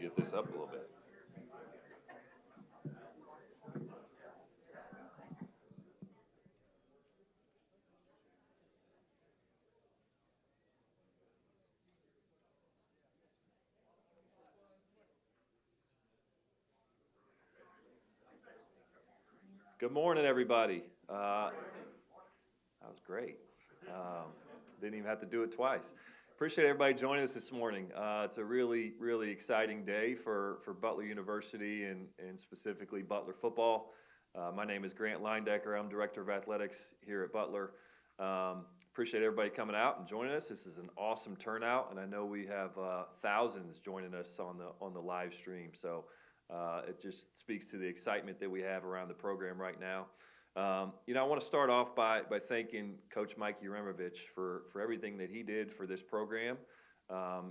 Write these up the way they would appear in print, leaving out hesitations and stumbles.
get this up a little bit. Good morning, everybody. That was great. Didn't even have to do it twice. Appreciate everybody joining us this morning. It's a really, really exciting day for Butler University and specifically Butler football. My name is Grant Leindecker. I'm Director of Athletics here at Butler. Appreciate everybody coming out and joining us. This is an awesome turnout, and I know we have thousands joining us on the live stream. So it just speaks to the excitement that we have around the program right now. I want to start off by thanking Coach Mike Uramovich for everything that he did for this program.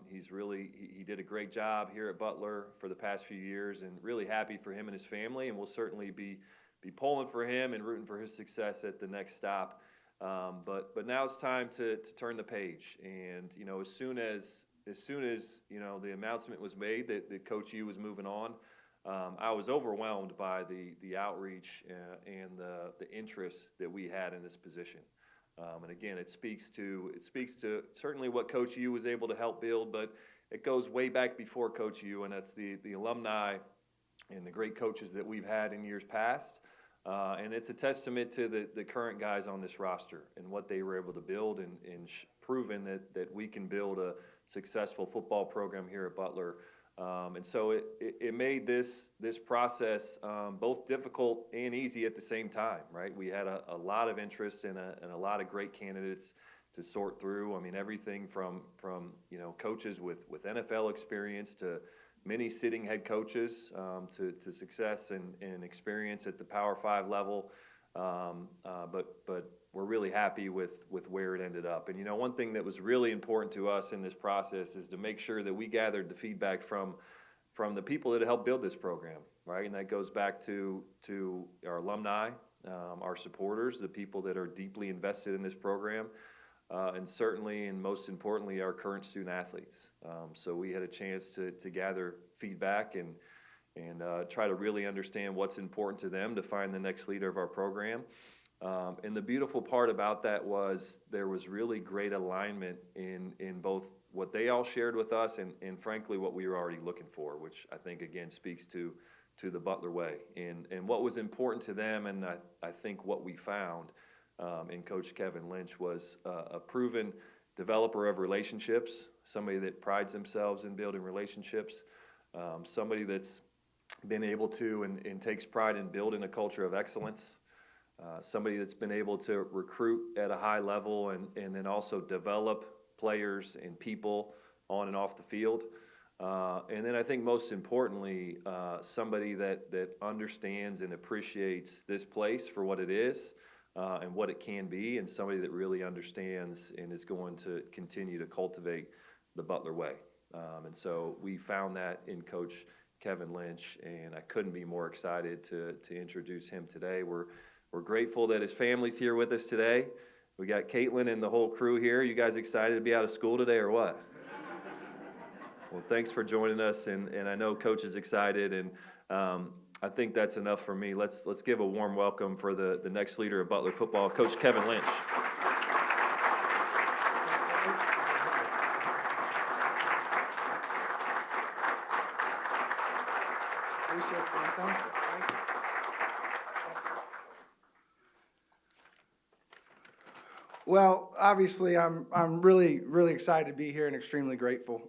He did a great job here at Butler for the past few years, and really happy for him and his family, and we'll certainly be pulling for him and rooting for his success at the next stop. But now it's time to turn the page, and as soon as the announcement was made that Coach U was moving on, I was overwhelmed by the outreach and the interest that we had in this position. And again, it speaks to certainly what Coach U was able to help build, but it goes way back before Coach U, and that's the alumni and the great coaches that we've had in years past. And it's a testament to the current guys on this roster and what they were able to build and proven that we can build a successful football program here at Butler. And so it made this process both difficult and easy at the same time, right? We had a lot of interest and a lot of great candidates to sort through. I mean, everything from coaches with NFL experience to many sitting head coaches to success and experience at the Power 5 level. But we're really happy with where it ended up. And one thing that was really important to us in this process is to make sure that we gathered the feedback from the people that helped build this program, right? And that goes back to our alumni, our supporters, the people that are deeply invested in this program, and certainly and most importantly, our current student athletes. So we had a chance to gather feedback and try to really understand what's important to them to find the next leader of our program. And the beautiful part about that was there was really great alignment in both what they all shared with us and frankly what we were already looking for, which I think again speaks to the Butler way and what was important to them. And I think what we found in Coach Kevin Lynch was a proven developer of relationships, somebody that prides themselves in building relationships, somebody that's been able to and takes pride in building a culture of excellence. Somebody that's been able to recruit at a high level and then also develop players and people on and off the field. And then I think most importantly, somebody that understands and appreciates this place for what it is and what it can be, and somebody that really understands and is going to continue to cultivate the Butler way. And so we found that in Coach Kevin Lynch, and I couldn't be more excited to introduce him today. We're grateful that his family's here with us today. We got Caitlin and the whole crew here. You guys excited to be out of school today or what? Well, thanks for joining us, and I know Coach is excited, and I think that's enough for me. Let's give a warm welcome for the next leader of Butler football, Coach Kevin Lynch. Appreciate it. Thank you. Thank you. Well, obviously, I'm really, really excited to be here and extremely grateful.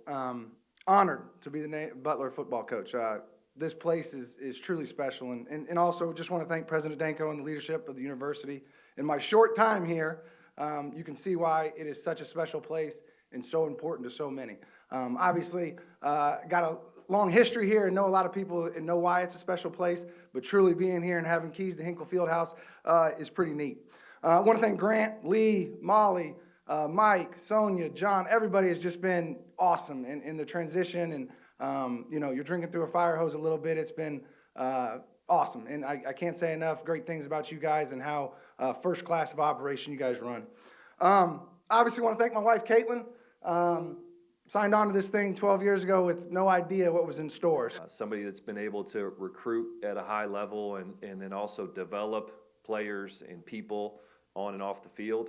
Honored to be the Butler football coach. This place is truly special, and also just want to thank President Danko and the leadership of the university. In my short time here, you can see why it is such a special place and so important to so many. Obviously, got a long history here and know a lot of people and know why it's a special place, but truly being here and having keys to Hinkle Fieldhouse is pretty neat. I want to thank Grant, Lee, Molly, Mike, Sonia, John. Everybody has just been awesome in the transition, and you're drinking through a fire hose a little bit. It's been awesome, and I can't say enough great things about you guys and how first class of operation you guys run. Obviously, want to thank my wife, Caitlin. signed on to this thing 12 years ago with no idea what was in store. Somebody that's been able to recruit at a high level and then also develop players and people on and off the field.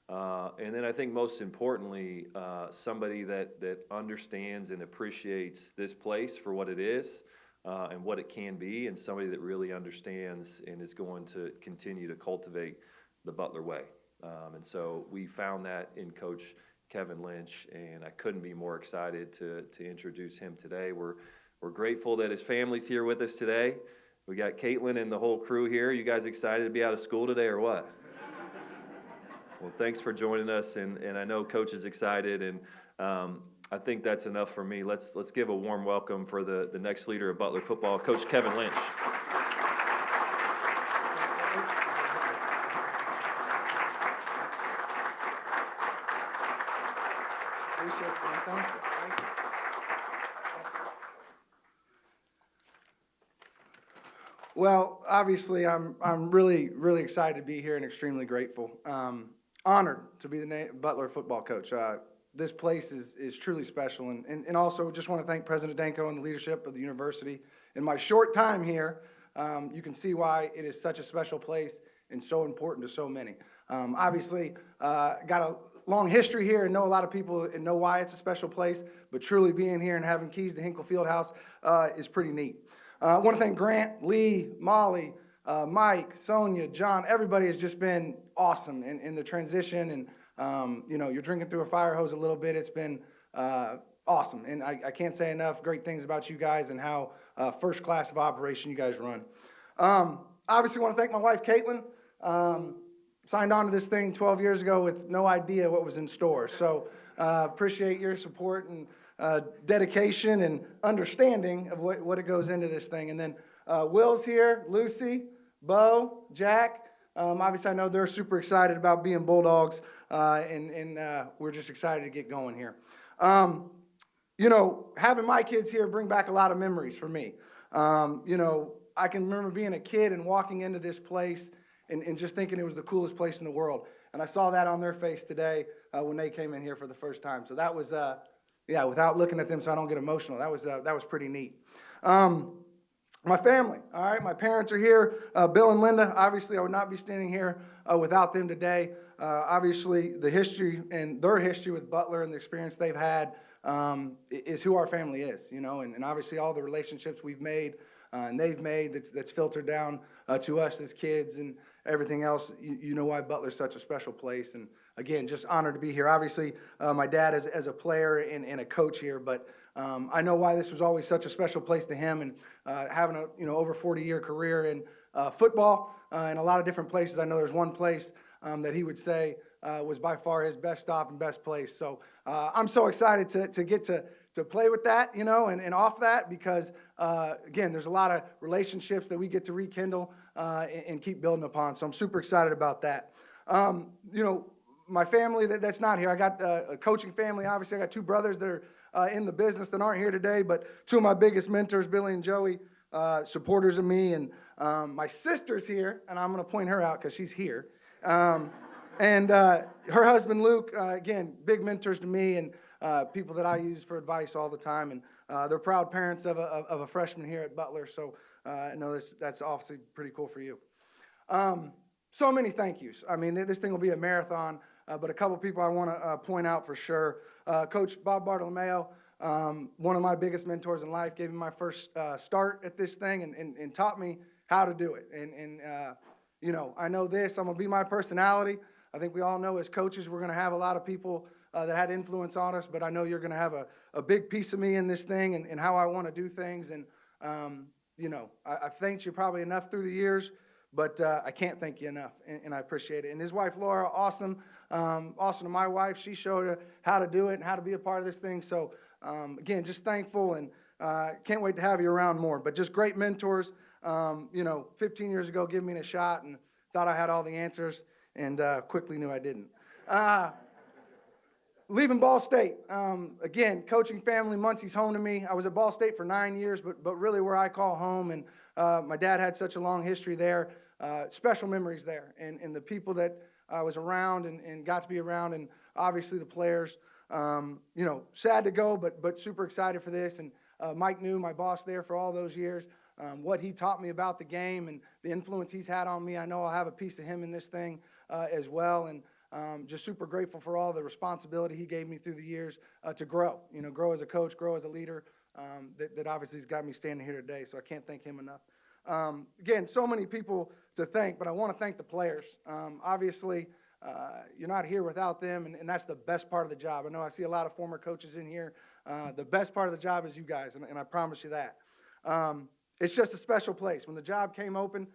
And then I think most importantly, somebody that understands and appreciates this place for what it is and what it can be, and somebody that really understands and is going to continue to cultivate the Butler way. And so we found that in Coach Kevin Lynch, and I couldn't be more excited to introduce him today. We're grateful that his family's here with us today. We got Caitlin and the whole crew here. You guys excited to be out of school today or what? Well, thanks for joining us, and I know Coach is excited, and I think that's enough for me. Let's give a warm welcome for the next leader of Butler football, Coach Kevin Lynch. Appreciate it, man. Thank you. Thank you. Well, obviously, I'm really, really excited to be here and extremely grateful. Honored to be the Butler football coach. This place is truly special, and also just want to thank President Danko and the leadership of the university. In my short time here, you can see why it is such a special place and so important to so many. Obviously, got a long history here and know a lot of people and know why it's a special place, but truly being here and having keys to Hinkle Fieldhouse is pretty neat. I want to thank Grant, Lee, Molly, Mike, Sonia, John. Everybody has just been awesome in the transition, and you're drinking through a fire hose a little bit. It's been awesome, and I can't say enough great things about you guys and how first class of operation you guys run. Obviously, want to thank my wife, Caitlin. Signed on to this thing 12 years ago with no idea what was in store. So appreciate your support and dedication and understanding of what it goes into this thing. And then Will's here, Lucy, Bo, Jack. Obviously, I know they're super excited about being Bulldogs, and we're just excited to get going here. Having my kids here bring back a lot of memories for me. I can remember being a kid and walking into this place and just thinking it was the coolest place in the world. And I saw that on their face today when they came in here for the first time. So that was, without looking at them so I don't get emotional, that was pretty neat. My family, all right, my parents are here, Bill and Linda. Obviously, I would not be standing here without them today. Obviously, the history and their history with Butler and the experience they've had is who our family is, and obviously all the relationships we've made and they've made that's filtered down to us as kids and everything else. You know why Butler's such a special place. And again, just honored to be here. Obviously, my dad as a player and a coach here, but I know why this was always such a special place to him, and having a over 40-year career in football in a lot of different places. I know there's one place that he would say was by far his best stop and best place. So I'm so excited to get to play with that, and off that, because again, there's a lot of relationships that we get to rekindle and keep building upon. So I'm super excited about that. My family that's not here, I got a coaching family. Obviously, I got two brothers that are in the business that aren't here today, but two of my biggest mentors, Billy and Joey, supporters of me. And my sister's here, and I'm going to point her out because she's here. And her husband, Luke, again, big mentors to me and people that I use for advice all the time. And they're proud parents of a freshman here at Butler. So I know that's obviously pretty cool for you. So many thank yous. I mean, this thing will be a marathon, but a couple people I want to point out for sure. Coach Bob Bartolomeo, one of my biggest mentors in life, gave me my first start at this thing and taught me how to do it. And I know this, I'm going to be my personality. I think we all know as coaches, we're going to have a lot of people that had influence on us, but I know you're going to have a big piece of me in this thing and how I want to do things. And, I've thanked you probably enough through the years, but I can't thank you enough, and I appreciate it. And his wife, Laura, awesome. Awesome to my wife. She showed her how to do it and how to be a part of this thing. So, again, just thankful, and can't wait to have you around more. But just great mentors. 15 years ago, giving me a shot and thought I had all the answers, and quickly knew I didn't. Leaving Ball State, again, coaching family, Muncie's home to me. I was at Ball State for 9 years, but really where I call home, and my dad had such a long history there, special memories there, and the people that I was around and got to be around, and obviously the players. You know, sad to go, but super excited for this. And Mike New, my boss there for all those years, what he taught me about the game and the influence he's had on me. I know I'll have a piece of him in this thing as well. And just super grateful for all the responsibility he gave me through the years to grow, you know, grow as a coach, grow as a leader. That obviously has got me standing here today, so I can't thank him enough. Again, so many people to thank, but I want to thank the players. Obviously, you're not here without them, and that's the best part of the job. I know I see a lot of former coaches in here. The best part of the job is you guys, and I promise you that. It's just a special place. When the job came open,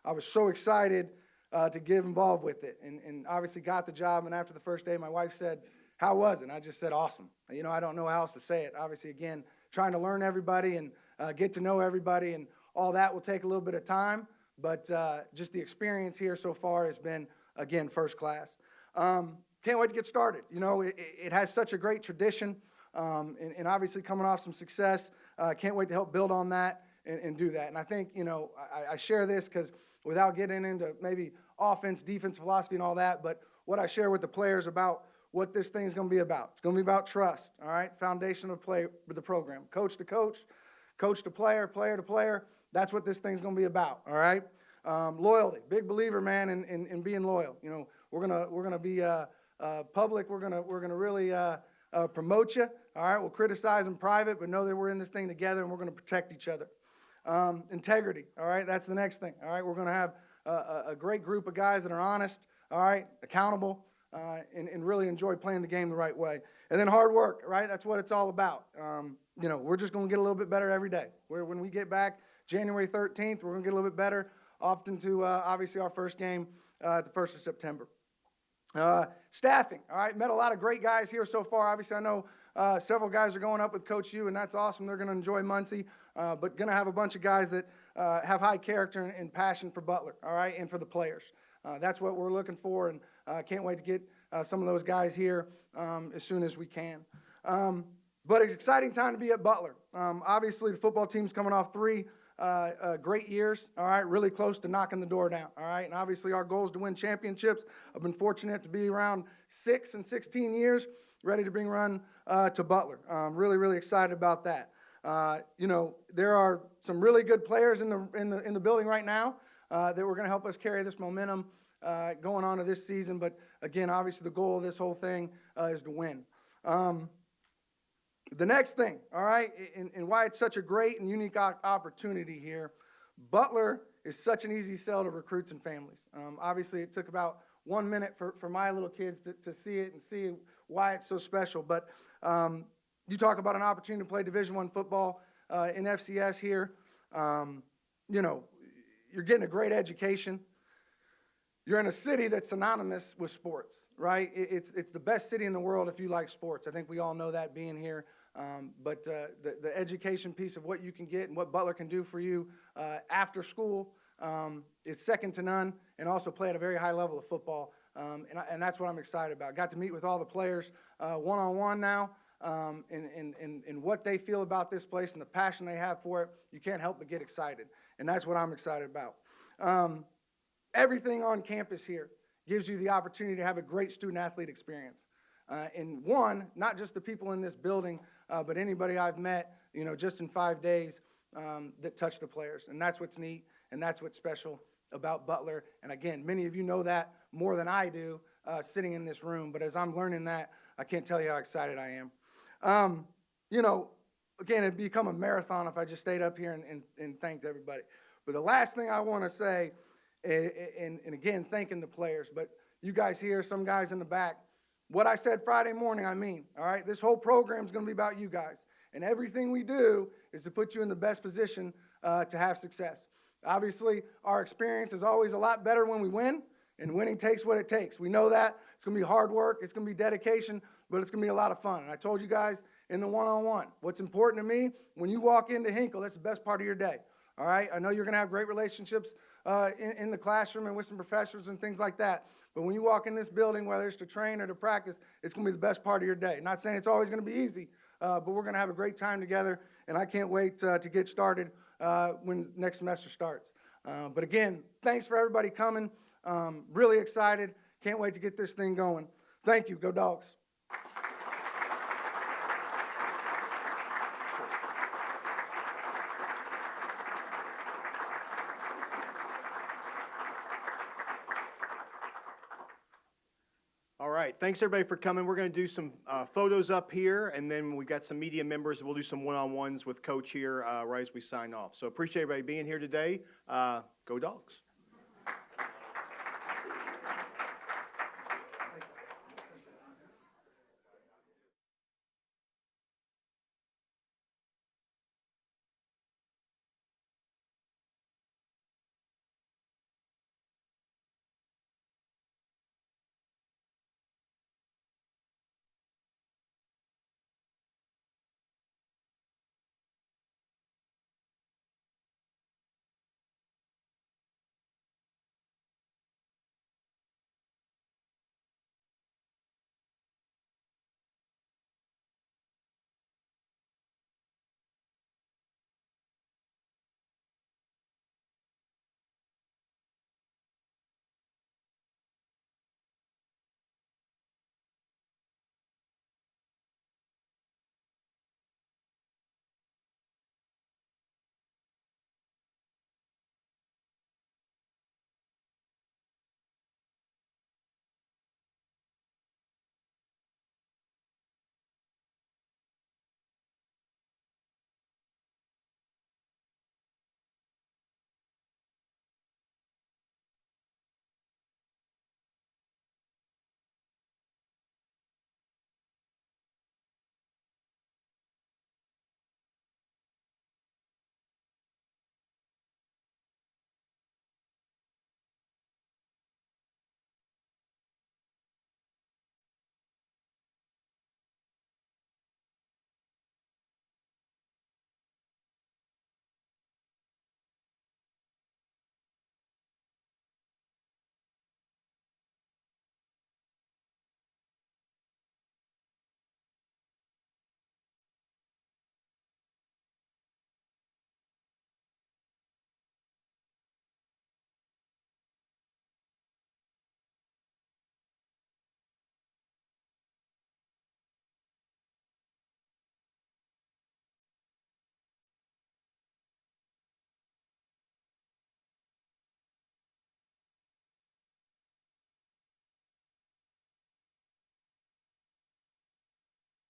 I was so excited to get involved with it, and obviously got the job. And after the first day, my wife said, "How was it?" And I just said, "Awesome." You know, I don't know how else to say it. Obviously, again, trying to learn everybody and get to know everybody, and all that will take a little bit of time. But just the experience here so far has been, again, first class. Can't wait to get started. You know, it has such a great tradition, and obviously coming off some success. Can't wait to help build on that and do that. And I think, you know, I share this because without getting into maybe offense, defense, philosophy, and all that, but what I share with the players about what this thing is going to be about. It's going to be about trust, all right? Foundation of the program. Coach to coach, coach to player, player to player. That's what this thing's going to be about, all right? Loyalty. Big believer, man, in being loyal. You know, we're gonna be public. We're gonna really promote you, all right? We'll criticize in private, but know that we're in this thing together, and we're going to protect each other. Integrity, all right? That's the next thing, all right? We're going to have a great group of guys that are honest, all right, accountable, and really enjoy playing the game the right way. And then hard work, right? That's what it's all about. You know, we're just going to get a little bit better every day. When we get back January 13th, we're going to get a little bit better, often to obviously our first game the 1st of September. Staffing, all right? Met a lot of great guys here so far. Obviously, I know several guys are going up with Coach U, and that's awesome. They're going to enjoy Muncie, but going to have a bunch of guys that have high character and passion for Butler, all right, and for the players. That's what we're looking for, and can't wait to get some of those guys here as soon as we can. But it's an exciting time to be at Butler. Obviously, the football team's coming off 3 great years, all right, really close to knocking the door down, all right? And obviously our goal is to win championships. I've been fortunate to be around 6 and 16 years, ready to bring run to Butler. Really, really excited about that. You know, there are some really good players in the building right now that were going to help us carry this momentum going on to this season. But again, obviously the goal of this whole thing is to win. The next thing, all right, and why it's such a great and unique opportunity here, Butler is such an easy sell to recruits and families. Obviously, it took about 1 minute for my little kids to see it and see why it's so special. But you talk about an opportunity to play Division I football in FCS here. You know, you're getting a great education. You're in a city that's synonymous with sports, right? It's the best city in the world if you like sports. I think we all know that being here. But the education piece of what you can get and what Butler can do for you after school is second to none, and also play at a very high level of football. And that's what I'm excited about. Got to meet with all the players one-on-one now, and what they feel about this place and the passion they have for it. You can't help but get excited, and that's what I'm excited about. Everything on campus here gives you the opportunity to have a great student-athlete experience. And one, not just the people in this building, but anybody I've met, you know, just in 5 days that touch the players. And that's what's neat, and that's what's special about Butler. And again, many of you know that more than I do sitting in this room. But as I'm learning that, I can't tell you how excited I am. You know, again, it'd become a marathon if I just stayed up here and thanked everybody. But the last thing I want to say, and again, thanking the players, but you guys here, some guys in the back, what I said Friday morning, I mean, all right? This whole program is going to be about you guys. And everything we do is to put you in the best position to have success. Obviously, our experience is always a lot better when we win, and winning takes what it takes. We know that. It's going to be hard work. It's going to be dedication, but it's going to be a lot of fun. And I told you guys in the one-on-one, what's important to me, when you walk into Hinkle, that's the best part of your day. All right? I know you're going to have great relationships in the classroom and with some professors and things like that. But when you walk in this building, whether it's to train or to practice, it's going to be the best part of your day. Not saying it's always going to be easy, but we're going to have a great time together, and I can't wait to get started when next semester starts. But again, thanks for everybody coming. Really excited. Can't wait to get this thing going. Thank you. Go Dogs. right, thanks everybody for coming. We're going to do some photos up here, and then we've got some media members. We'll do some one-on-ones with Coach here right as we sign off. So appreciate everybody being here today. Go Dogs.